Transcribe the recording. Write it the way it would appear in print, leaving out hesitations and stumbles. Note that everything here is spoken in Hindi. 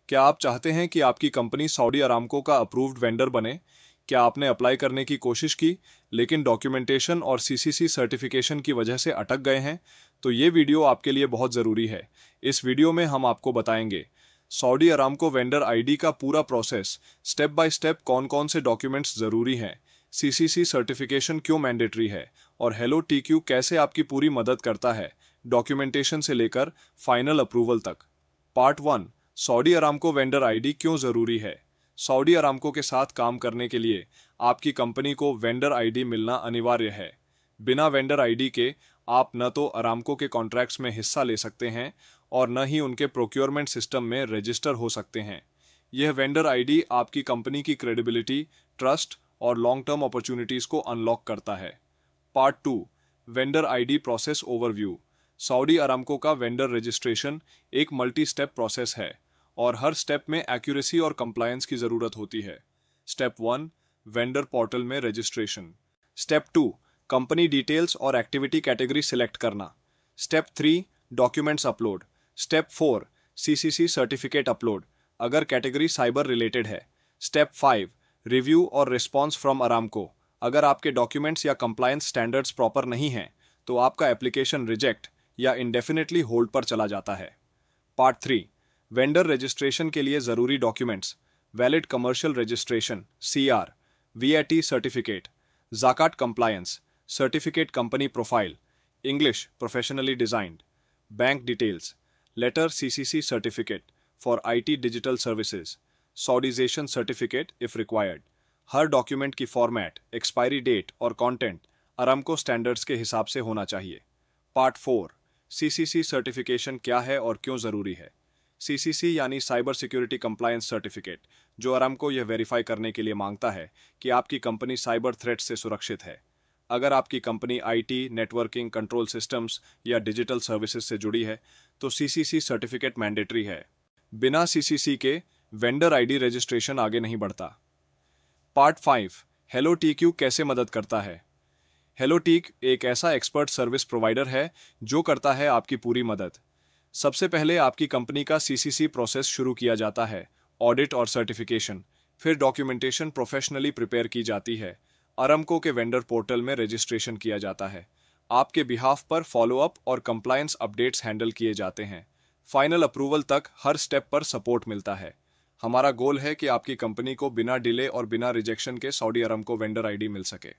क्या आप चाहते हैं कि आपकी कंपनी सऊदी अरामको का अप्रूव्ड वेंडर बने? क्या आपने अप्लाई करने की कोशिश की लेकिन डॉक्यूमेंटेशन और सीसीसी सर्टिफिकेशन की वजह से अटक गए हैं? तो ये वीडियो आपके लिए बहुत ज़रूरी है। इस वीडियो में हम आपको बताएंगे सऊदी अरामको वेंडर आईडी का पूरा प्रोसेस, स्टेप बाय स्टेप कौन कौन से डॉक्यूमेंट्स ज़रूरी हैं, सीसीसी सर्टिफिकेशन क्यों मैंडेटरी है और हेलो टीक्यू कैसे आपकी पूरी मदद करता है डॉक्यूमेंटेशन से लेकर फाइनल अप्रूवल तक। Part 1, Saudi Aramco vendor ID क्यों ज़रूरी है। सऊदी अरामको के साथ काम करने के लिए आपकी कंपनी को वेंडर आईडी मिलना अनिवार्य है। बिना वेंडर आईडी के आप न तो अरामको के कॉन्ट्रैक्ट्स में हिस्सा ले सकते हैं और न ही उनके प्रोक्योरमेंट सिस्टम में रजिस्टर हो सकते हैं। यह वेंडर आईडी आपकी कंपनी की क्रेडिबिलिटी, ट्रस्ट और लॉन्ग टर्म अपॉर्चुनिटीज़ को अनलॉक करता है। Part 2, vendor ID process overview. Saudi Aramco का वेंडर रजिस्ट्रेशन एक मल्टी स्टेप प्रोसेस है और हर स्टेप में एक्यूरेसी और कंप्लायंस की ज़रूरत होती है। स्टेप 1, वेंडर पोर्टल में रजिस्ट्रेशन। स्टेप 2, कंपनी डिटेल्स और एक्टिविटी कैटेगरी सिलेक्ट करना। Step 3, documents upload. Step 4, CCC certificate upload अगर कैटेगरी साइबर रिलेटेड है। स्टेप 5, रिव्यू और रिस्पॉन्स फ्रॉम अरामको। अगर आपके डॉक्यूमेंट्स या कंप्लायंस स्टैंडर्ड्स प्रॉपर नहीं हैं तो आपका एप्लीकेशन रिजेक्ट या इंडेफिनेटली होल्ड पर चला जाता है। पार्ट 3, वेंडर रजिस्ट्रेशन के लिए ज़रूरी documents. Valid commercial registration CR, VAT certificate, ज़ाकात compliance certificate, company profile, English professionally designed, bank details, letter CCC certificate for IT digital services, saudization certificate if required. हर डॉक्यूमेंट की फॉर्मेट, एक्सपायरी डेट और कंटेंट अरामको स्टैंडर्ड्स के हिसाब से होना चाहिए। पार्ट 4, CCC सर्टिफिकेशन क्या है और क्यों ज़रूरी है। CCC यानी साइबर सिक्योरिटी कंप्लायंस सर्टिफिकेट, जो अरामको यह वेरीफाई करने के लिए मांगता है कि आपकी कंपनी साइबर थ्रेट से सुरक्षित है। अगर आपकी company IT, networking, control systems या डिजिटल सर्विसेज से जुड़ी है तो CCC सर्टिफिकेट मैंडेटरी है। बिना CCC के वेंडर आईडी रजिस्ट्रेशन आगे नहीं बढ़ता। पार्ट 5, हेलो टीक्यू कैसे मदद करता है। हेलो टीक एक ऐसा एक्सपर्ट सर्विस प्रोवाइडर है जो करता है आपकी पूरी मदद। सबसे पहले आपकी कंपनी का CCC प्रोसेस शुरू किया जाता है, ऑडिट और सर्टिफिकेशन। फिर डॉक्यूमेंटेशन प्रोफेशनली प्रिपेयर की जाती है। अरामको के वेंडर पोर्टल में रजिस्ट्रेशन किया जाता है। आपके बिहाफ पर फॉलोअप और कंप्लायंस अपडेट्स हैंडल किए जाते हैं। फाइनल अप्रूवल तक हर स्टेप पर सपोर्ट मिलता है। हमारा गोल है कि आपकी कंपनी को बिना डिले और बिना रिजेक्शन के सऊदी अरामको वेंडर आईडी मिल सके।